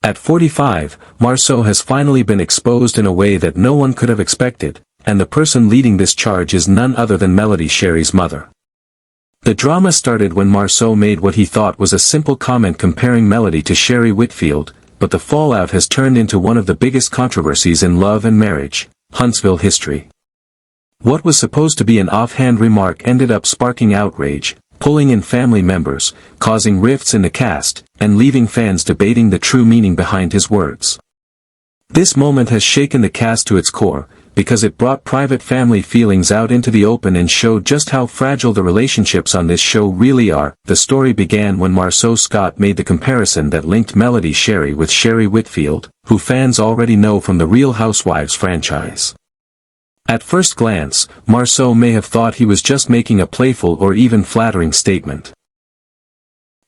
At 45, Marsau has finally been exposed in a way that no one could have expected, and the person leading this charge is none other than Melody Shari's mother. The drama started when Marsau made what he thought was a simple comment comparing Melody to Shari Whitfield, but the fallout has turned into one of the biggest controversies in love and marriage, Huntsville history. What was supposed to be an offhand remark ended up sparking outrage, pulling in family members, causing rifts in the cast, and leaving fans debating the true meaning behind his words. This moment has shaken the cast to its core, because it brought private family feelings out into the open and showed just how fragile the relationships on this show really are. The story began when Marsau Scott made the comparison that linked Melody Shari with Shari Whitfield, who fans already know from the Real Housewives franchise. At first glance, Marsau may have thought he was just making a playful or even flattering statement.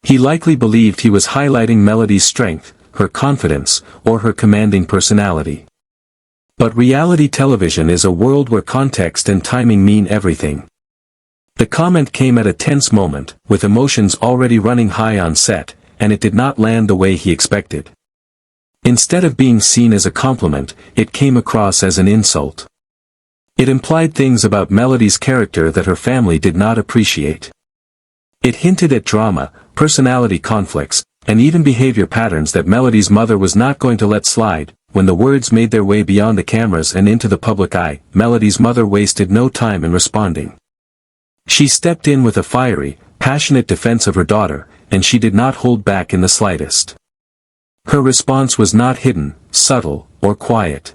He likely believed he was highlighting Melody's strength, her confidence, or her commanding personality. But reality television is a world where context and timing mean everything. The comment came at a tense moment, with emotions already running high on set, and it did not land the way he expected. Instead of being seen as a compliment, it came across as an insult. It implied things about Melody's character that her family did not appreciate. It hinted at drama, personality conflicts, and even behavior patterns that Melody's mother was not going to let slide. When the words made their way beyond the cameras and into the public eye, Melody's mother wasted no time in responding. She stepped in with a fiery, passionate defense of her daughter, and she did not hold back in the slightest. Her response was not hidden, subtle, or quiet.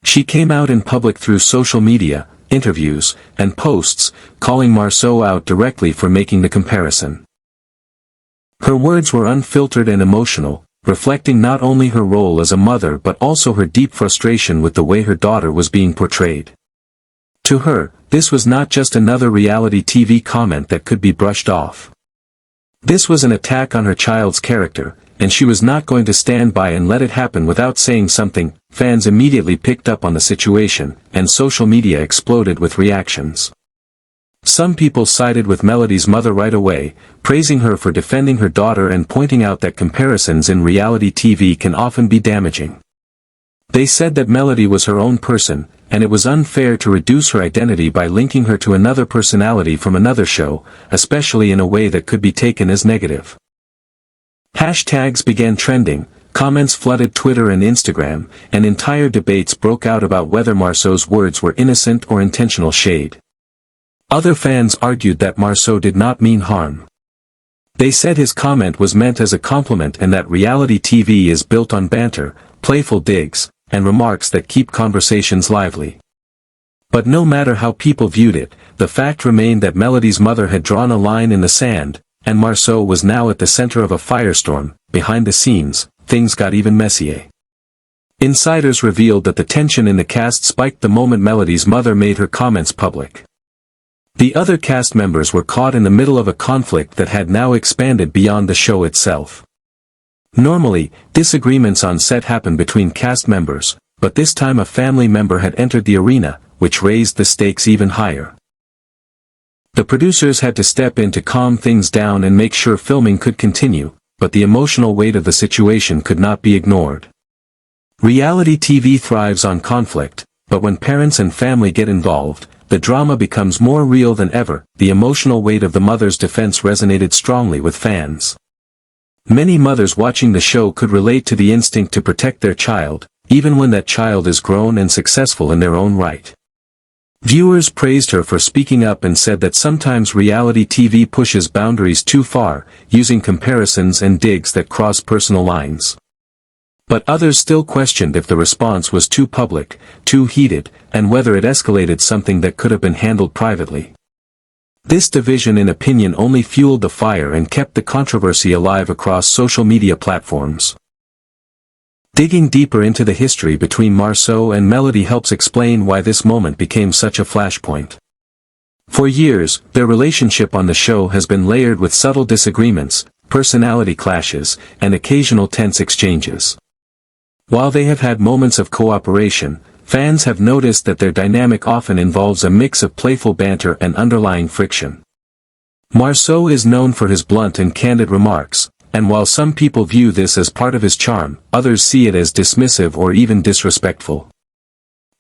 She came out in public through social media, interviews, and posts, calling Marsau out directly for making the comparison. Her words were unfiltered and emotional, reflecting not only her role as a mother but also her deep frustration with the way her daughter was being portrayed. To her, this was not just another reality TV comment that could be brushed off. This was an attack on her child's character, and she was not going to stand by and let it happen without saying something. Fans immediately picked up on the situation, and social media exploded with reactions. Some people sided with Melody's mother right away, praising her for defending her daughter and pointing out that comparisons in reality TV can often be damaging. They said that Melody was her own person, and it was unfair to reduce her identity by linking her to another personality from another show, especially in a way that could be taken as negative. Hashtags began trending, comments flooded Twitter and Instagram, and entire debates broke out about whether Marsau's words were innocent or intentional shade. Other fans argued that Marsau did not mean harm. They said his comment was meant as a compliment and that reality TV is built on banter, playful digs, and remarks that keep conversations lively. But no matter how people viewed it, the fact remained that Melody's mother had drawn a line in the sand, and Marsau was now at the center of a firestorm. Behind the scenes, things got even messier. Insiders revealed that the tension in the cast spiked the moment Melody's mother made her comments public. The other cast members were caught in the middle of a conflict that had now expanded beyond the show itself. Normally, disagreements on set happen between cast members, but this time a family member had entered the arena, which raised the stakes even higher. The producers had to step in to calm things down and make sure filming could continue, but the emotional weight of the situation could not be ignored. Reality TV thrives on conflict, but when parents and family get involved, the drama becomes more real than ever. The emotional weight of the mother's defense resonated strongly with fans. Many mothers watching the show could relate to the instinct to protect their child, even when that child is grown and successful in their own right. Viewers praised her for speaking up and said that sometimes reality TV pushes boundaries too far, using comparisons and digs that cross personal lines. But others still questioned if the response was too public, too heated, and whether it escalated something that could have been handled privately. This division in opinion only fueled the fire and kept the controversy alive across social media platforms. Digging deeper into the history between Marsau and Melody helps explain why this moment became such a flashpoint. For years, their relationship on the show has been layered with subtle disagreements, personality clashes, and occasional tense exchanges. While they have had moments of cooperation, fans have noticed that their dynamic often involves a mix of playful banter and underlying friction. Marsau is known for his blunt and candid remarks, and while some people view this as part of his charm, others see it as dismissive or even disrespectful.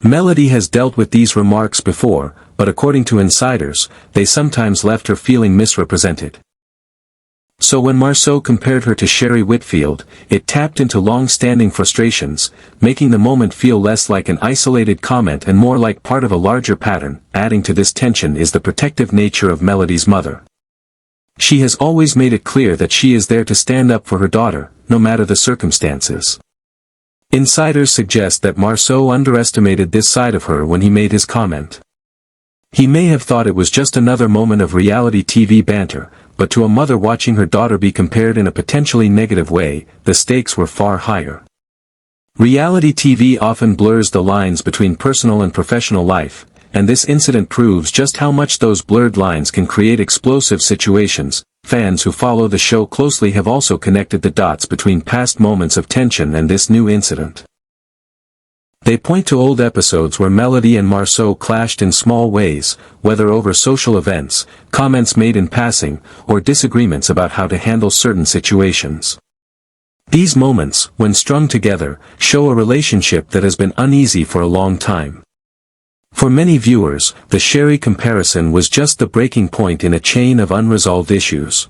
Melody has dealt with these remarks before, but according to insiders, they sometimes left her feeling misrepresented. So when Marsau compared her to Shari Whitfield, it tapped into long-standing frustrations, making the moment feel less like an isolated comment and more like part of a larger pattern. Adding to this tension is the protective nature of Melody's mother. She has always made it clear that she is there to stand up for her daughter, no matter the circumstances. Insiders suggest that Marsau underestimated this side of her when he made his comment. He may have thought it was just another moment of reality TV banter, but to a mother watching her daughter be compared in a potentially negative way, the stakes were far higher. Reality TV often blurs the lines between personal and professional life, and this incident proves just how much those blurred lines can create explosive situations. Fans who follow the show closely have also connected the dots between past moments of tension and this new incident. They point to old episodes where Melody and Marsau clashed in small ways, whether over social events, comments made in passing, or disagreements about how to handle certain situations. These moments, when strung together, show a relationship that has been uneasy for a long time. For many viewers, the Shari comparison was just the breaking point in a chain of unresolved issues.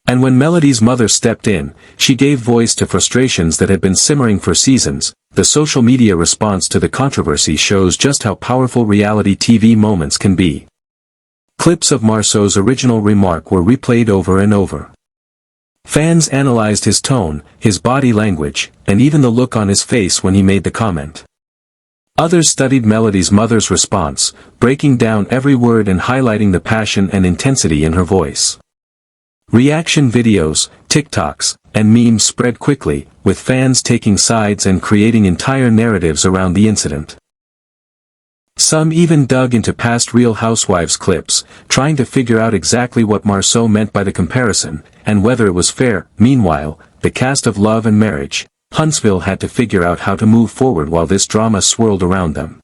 And when Melody's mother stepped in, she gave voice to frustrations that had been simmering for seasons. The social media response to the controversy shows just how powerful reality TV moments can be. Clips of Marsau's original remark were replayed over and over. Fans analyzed his tone, his body language, and even the look on his face when he made the comment. Others studied Melody's mother's response, breaking down every word and highlighting the passion and intensity in her voice. Reaction videos, TikToks, and memes spread quickly, with fans taking sides and creating entire narratives around the incident. Some even dug into past Real Housewives clips, trying to figure out exactly what Marsau meant by the comparison, and whether it was fair. Meanwhile, the cast of Love and Marriage, Huntsville had to figure out how to move forward while this drama swirled around them.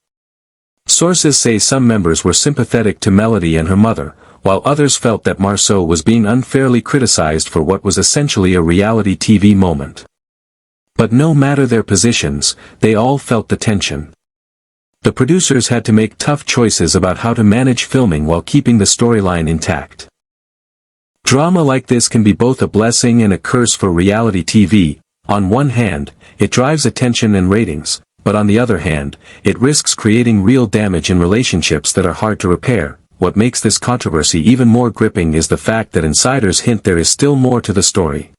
Sources say some members were sympathetic to Melody and her mother, while others felt that Marsau was being unfairly criticized for what was essentially a reality TV moment. But no matter their positions, they all felt the tension. The producers had to make tough choices about how to manage filming while keeping the storyline intact. Drama like this can be both a blessing and a curse for reality TV. On one hand, it drives attention and ratings, but on the other hand, it risks creating real damage in relationships that are hard to repair. What makes this controversy even more gripping is the fact that insiders hint there is still more to the story.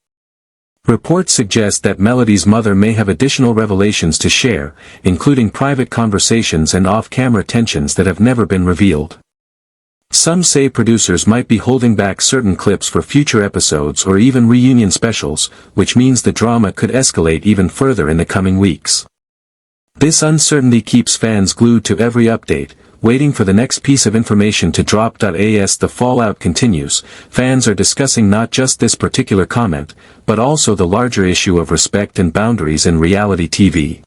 Reports suggest that Melody's mother may have additional revelations to share, including private conversations and off-camera tensions that have never been revealed. Some say producers might be holding back certain clips for future episodes or even reunion specials, which means the drama could escalate even further in the coming weeks. This uncertainty keeps fans glued to every update, waiting for the next piece of information to drop. As the fallout continues, fans are discussing not just this particular comment, but also the larger issue of respect and boundaries in reality TV.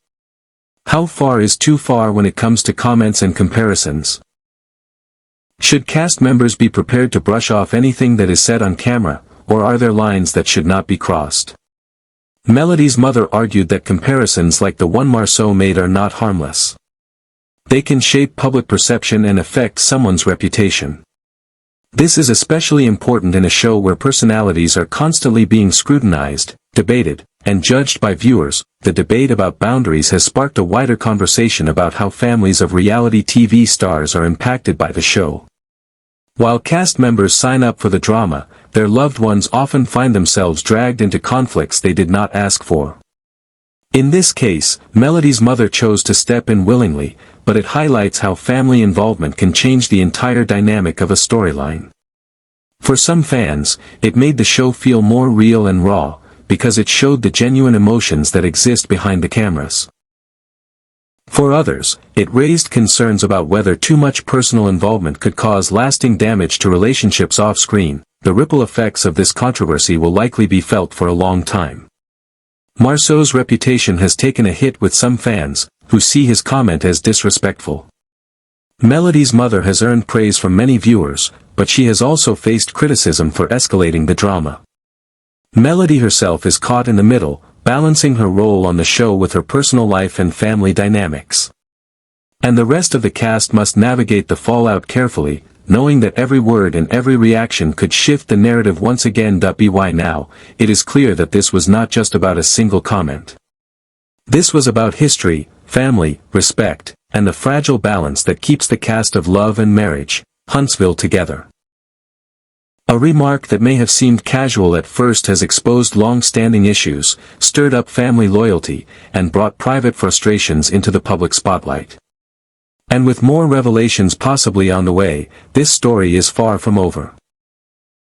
How far is too far when it comes to comments and comparisons? Should cast members be prepared to brush off anything that is said on camera, or are there lines that should not be crossed? Melody's mother argued that comparisons like the one Marsau made are not harmless. They can shape public perception and affect someone's reputation. This is especially important in a show where personalities are constantly being scrutinized, debated, and judged by viewers. The debate about boundaries has sparked a wider conversation about how families of reality TV stars are impacted by the show. While cast members sign up for the drama, their loved ones often find themselves dragged into conflicts they did not ask for. In this case, Melody's mother chose to step in willingly, but it highlights how family involvement can change the entire dynamic of a storyline. For some fans, it made the show feel more real and raw, because it showed the genuine emotions that exist behind the cameras. For others, it raised concerns about whether too much personal involvement could cause lasting damage to relationships off-screen. The ripple effects of this controversy will likely be felt for a long time. Marsau's reputation has taken a hit with some fans, who see his comment as disrespectful. Melody's mother has earned praise from many viewers, but she has also faced criticism for escalating the drama. Melody herself is caught in the middle, balancing her role on the show with her personal life and family dynamics. And the rest of the cast must navigate the fallout carefully, knowing that every word and every reaction could shift the narrative once again. By now, it is clear that this was not just about a single comment. This was about history, family, respect, and the fragile balance that keeps the cast of Love and Marriage, Huntsville together. A remark that may have seemed casual at first has exposed long-standing issues, stirred up family loyalty, and brought private frustrations into the public spotlight. And with more revelations possibly on the way, this story is far from over.